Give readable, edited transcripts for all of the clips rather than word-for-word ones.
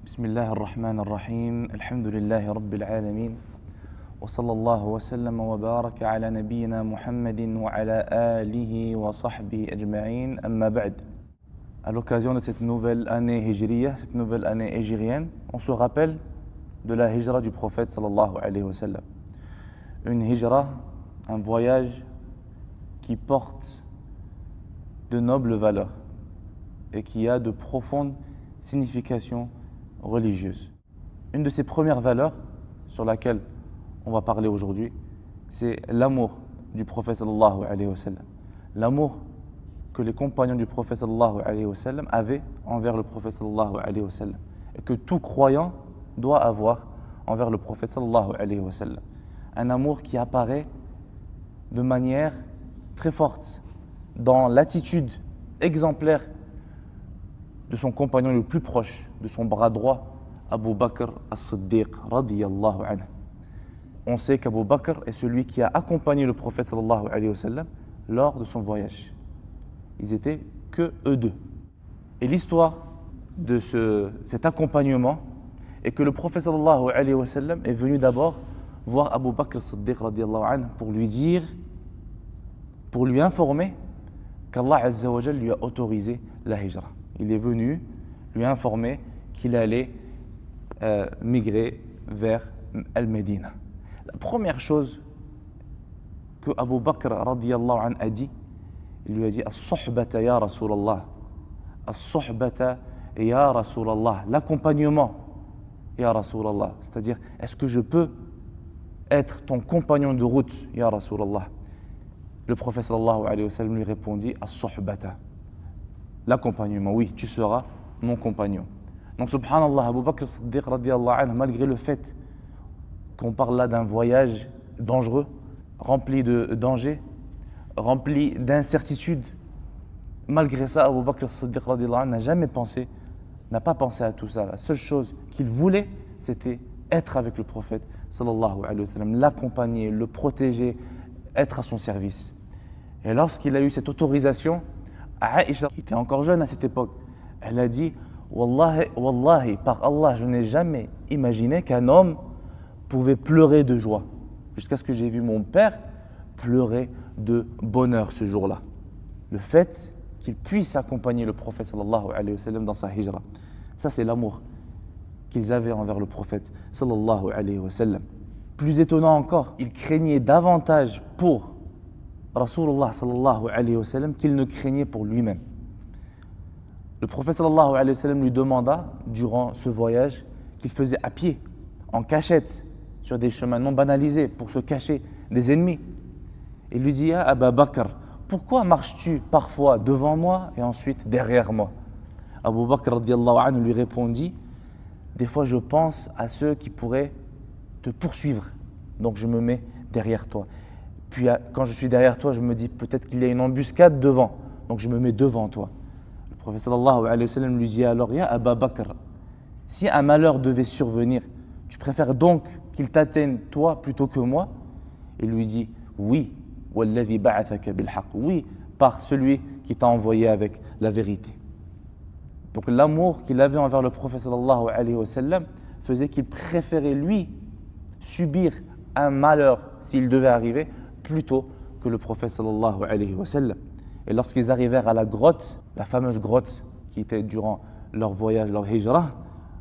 بسم الله الرحمن الرحيم الحمد لله رب العالمين وصلى الله وسلم وبارك على نبينا محمد وعلى آله وصحبه أجمعين أما بعد. À l'occasion de cette nouvelle année hijriya, cette nouvelle année hégirienne, on se rappelle de la hijra du prophète sallallahu alayhi wa sallam. Une hijra, un voyage qui porte de nobles valeurs et qui a de profondes significations religieuses. Une de ces premières valeurs sur laquelle on va parler aujourd'hui, c'est l'amour du prophète sallallahu alayhi wa sallam. L'amour que les compagnons du prophète sallallahu alayhi wa sallam avaient envers le prophète sallallahu alayhi wa sallam et que tout croyant doit avoir envers le prophète sallallahu alayhi wa sallam. Un amour qui apparaît de manière très forte dans l'attitude exemplaire de son compagnon le plus proche, de son bras droit, Abu Bakr as-Siddiq radiyallahu anhu. On sait qu'Abu Bakr est celui qui a accompagné le prophète sallallahu alayhi wa sallam lors de son voyage. Ils étaient que eux deux. Et l'histoire de cet accompagnement est que le prophète sallallahu alayhi wa sallam est venu d'abord voir Abu Bakr as-Siddiq radiyallahu anhu pour lui informer qu'Allah azza wa jal lui a autorisé la hijra. Il est venu lui informer qu'il allait migrer vers Al-Médina. La première chose que Abu Bakr radiyallahu anhu a dit, il lui a dit As-suhbata ya Rasulallah, As-suhbata ya Rasulallah, l'accompagnement ya Rasulallah, c'est-à-dire est-ce que je peux être ton compagnon de route ya Rasulallah? Le prophète sallallahu alayhi wa sallam lui répondit As-suhbata, l'accompagnement, oui, tu seras mon compagnon. Donc subhanallah, Abu Bakr Siddiq radiyallahu anhu, malgré le fait qu'on parle là d'un voyage dangereux, rempli de dangers, rempli d'incertitudes, malgré ça, Abu Bakr Siddiq radiyallahu anhu n'a pas pensé à tout ça. La seule chose qu'il voulait, c'était être avec le prophète sallallahu alayhi wa sallam, l'accompagner, le protéger, être à son service. Et lorsqu'il a eu cette autorisation, Aïcha, qui était encore jeune à cette époque, elle a dit Wallahi, Wallahi, par Allah, je n'ai jamais imaginé qu'un homme pouvait pleurer de joie, jusqu'à ce que j'ai vu mon père pleurer de bonheur ce jour-là. Le fait qu'il puisse accompagner le prophète sallallahu alayhi wa sallam dans sa hijra, ça c'est l'amour qu'ils avaient envers le prophète sallallahu alayhi wa sallam. Plus étonnant encore, il craignait davantage pour Rasulullah sallallahu alayhi wa sallam qu'il ne craignait pour lui-même. Le prophète sallallahu alayhi wa sallam lui demanda, durant ce voyage, qu'il faisait à pied, en cachette, sur des chemins non banalisés, pour se cacher des ennemis. Il lui dit, ah Abu Bakr, pourquoi marches-tu parfois devant moi et ensuite derrière moi? Abu Bakr radiyallahu anhu lui répondit, des fois je pense à ceux qui pourraient te poursuivre, donc je me mets derrière toi. Puis quand je suis derrière toi, je me dis peut-être qu'il y a une embuscade devant, donc je me mets devant toi. Le prophète sallallahu alayhi wa sallam lui dit alors, ya Abu Bakr, si un malheur devait survenir, tu préfères donc qu'il t'atteigne toi plutôt que moi? Il lui dit oui, walladhi ba'athaka bil haqq, oui, par celui qui t'a envoyé avec la vérité. Donc l'amour qu'il avait envers le prophète sallallahu alayhi wa sallam faisait qu'il préférait lui subir un malheur s'il devait arriver plutôt que le prophète sallallahu alayhi wa sallam. Et lorsqu'ils arrivèrent à la grotte, la fameuse grotte qui était durant leur voyage, leur hijra,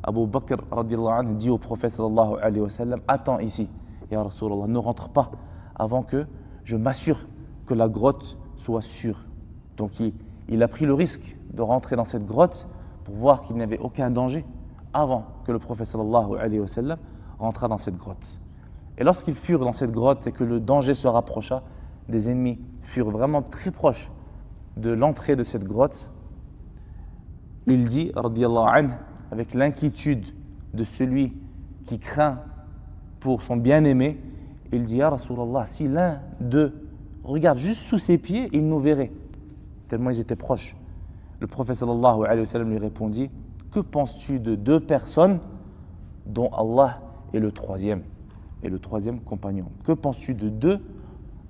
Abu Bakr radiyallahu anhu dit au prophète sallallahu alayhi wa sallam, attends ici, ya Rasulallah, ne rentre pas avant que je m'assure que la grotte soit sûre. Donc il a pris le risque de rentrer dans cette grotte pour voir qu'il n'y avait aucun danger avant que le prophète sallallahu alayhi wa sallam rentrât dans cette grotte. Et lorsqu'ils furent dans cette grotte et que le danger se rapprocha, des ennemis furent vraiment très proches de l'entrée de cette grotte, il dit, radiyallahu anhu, avec l'inquiétude de celui qui craint pour son bien-aimé, il dit, ya Rasulallah, si l'un d'eux regarde juste sous ses pieds, il nous verrait, tellement ils étaient proches. Le prophète sallallahu alayhi wa sallam lui répondit, que penses-tu de deux personnes dont Allah est le troisième compagnon? Que penses-tu de deux?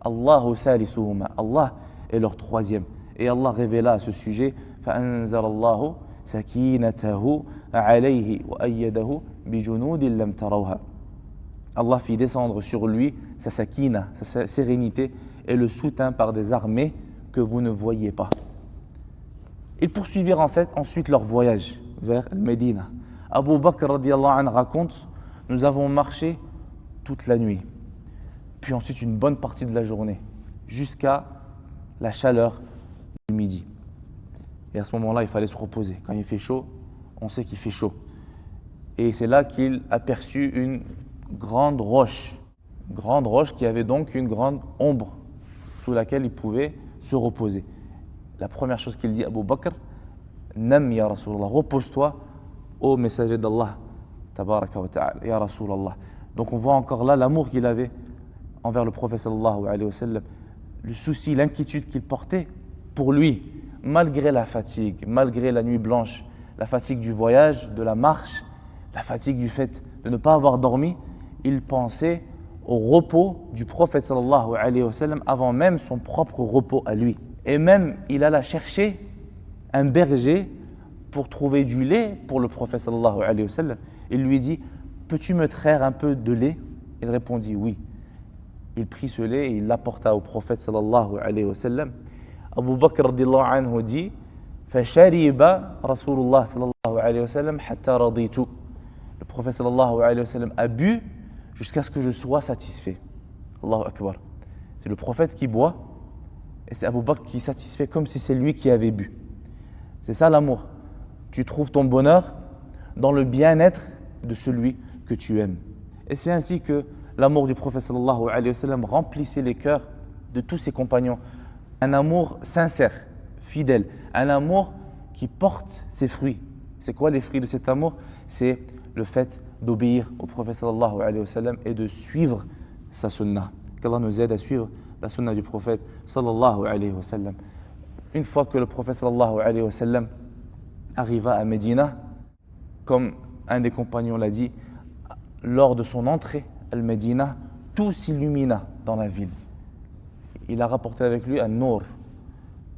Allahu thalithuhuma, Allah est leur troisième. Et Allah révéla à ce sujet فأنزل الله سكينته عليه وأيده بجنود لم تروها. Allah fit descendre sur lui sa sakina, sa sérénité et le soutint par des armées que vous ne voyez pas. Ils poursuivirent ensuite leur voyage vers Médine. Abu Bakr radiallahu anhu raconte, nous avons marché toute la nuit, puis ensuite une bonne partie de la journée, jusqu'à la chaleur du midi. Et à ce moment-là, il fallait se reposer. Quand il fait chaud, on sait qu'il fait chaud. Et c'est là qu'il aperçut une grande roche qui avait donc une grande ombre sous laquelle il pouvait se reposer. La première chose qu'il dit à Abu Bakr, Nam ya Rasulallah, repose-toi ô messager d'Allah, tabaraka wa ta'ala, ya Rasulallah. Donc on voit encore là l'amour qu'il avait envers le prophète sallallahu alayhi wa sallam, le souci, l'inquiétude qu'il portait pour lui, malgré la fatigue, malgré la nuit blanche, la fatigue du voyage, de la marche, la fatigue du fait de ne pas avoir dormi, il pensait au repos du prophète sallallahu alayhi wa sallam avant même son propre repos à lui. Et même, il alla chercher un berger pour trouver du lait pour le prophète sallallahu alayhi wa sallam. Il lui dit, peux-tu me traire un peu de lait? Il répondit oui. Il prit ce lait et il l'apporta au prophète sallallahu alayhi wa sallam. Abu Bakr radiyallahu anhu dit, فَشَرِبَ رَسُولُ اللَّهِ sallallahu alayhi wa sallam حَتَّى رَضِيتُ. Le prophète sallallahu alayhi wa sallam a bu jusqu'à ce que je sois satisfait. Allahu Akbar. C'est le prophète qui boit et c'est Abu Bakr qui est satisfait comme si c'est lui qui avait bu. C'est ça l'amour. Tu trouves ton bonheur dans le bien-être de celui que tu aimes. Et c'est ainsi que l'amour du prophète sallallahu alayhi wa sallam remplissait les cœurs de tous ses compagnons. Un amour sincère, fidèle, un amour qui porte ses fruits. C'est quoi les fruits de cet amour? C'est le fait d'obéir au prophète sallallahu alayhi wa sallam et de suivre sa sunnah. Qu'Allah nous aide à suivre la sunnah du prophète sallallahu alayhi wa sallam. Une fois que le prophète sallallahu alayhi wa sallam arriva à Médina, comme un des compagnons l'a dit, lors de son entrée à Médina, tout s'illumina dans la ville. Il a rapporté avec lui un nour.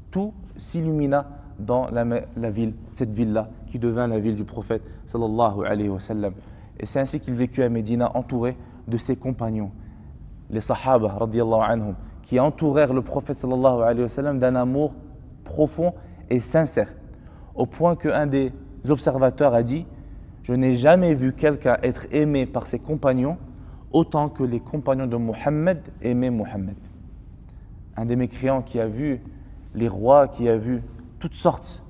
Tout s'illumina dans la ville, cette ville-là, qui devint la ville du prophète sallallahu alayhi wa sallam. Et c'est ainsi qu'il vécut à Médina, entouré de ses compagnons, les sahaba radiyallahu anhum, qui entourèrent le prophète sallallahu alayhi wa sallam d'un amour profond et sincère, au point qu'un des observateurs a dit, je n'ai jamais vu quelqu'un être aimé par ses compagnons autant que les compagnons de Mohammed aimaient Mohammed. Un des mécréants qui a vu les rois, qui a vu toutes sortes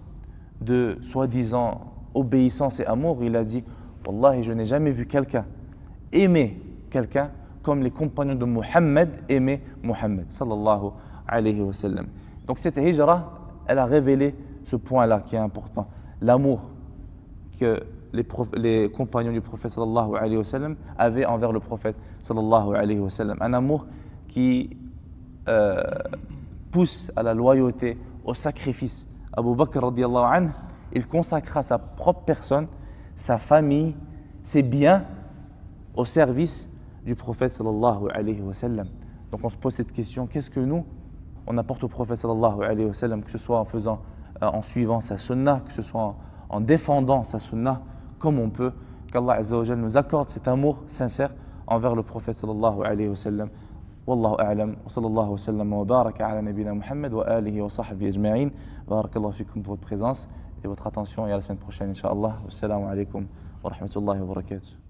de soi-disant obéissance et amour, il a dit, Wallahi, je n'ai jamais vu quelqu'un aimer quelqu'un comme les compagnons de Mohammed aimaient Mohammed sallallahu alayhi wa sallam. Donc cette hijra, elle a révélé ce point-là qui est important, l'amour que les compagnons du prophète sallallahu alayhi wa sallam avaient envers le prophète sallallahu alayhi wa sallam. Un amour qui pousse à la loyauté, au sacrifice. Abu Bakr radiyallahu anhu, il consacra sa propre personne, sa famille, ses biens au service du prophète sallallahu alayhi wa sallam. Donc on se pose cette question, qu'est-ce que nous, on apporte au prophète sallallahu alayhi wa sallam, que ce soit en suivant sa sunnah, que ce soit en défendant sa sunnah, comme on peut, qu'Allah Azza wa Jal nous accorde cet amour sincère envers le prophète sallallahu alayhi wa sallam. Wallahu a'lam, wa sallallahu wa sallam wa baraka ala nabina Muhammad wa alihi wa sahbihi ajma'in. Barakallahu fikum pour votre présence et votre attention et à la semaine prochaine, Inch'Allah. Wassalamu alaikum wa rahmatullahi wa barakatuh.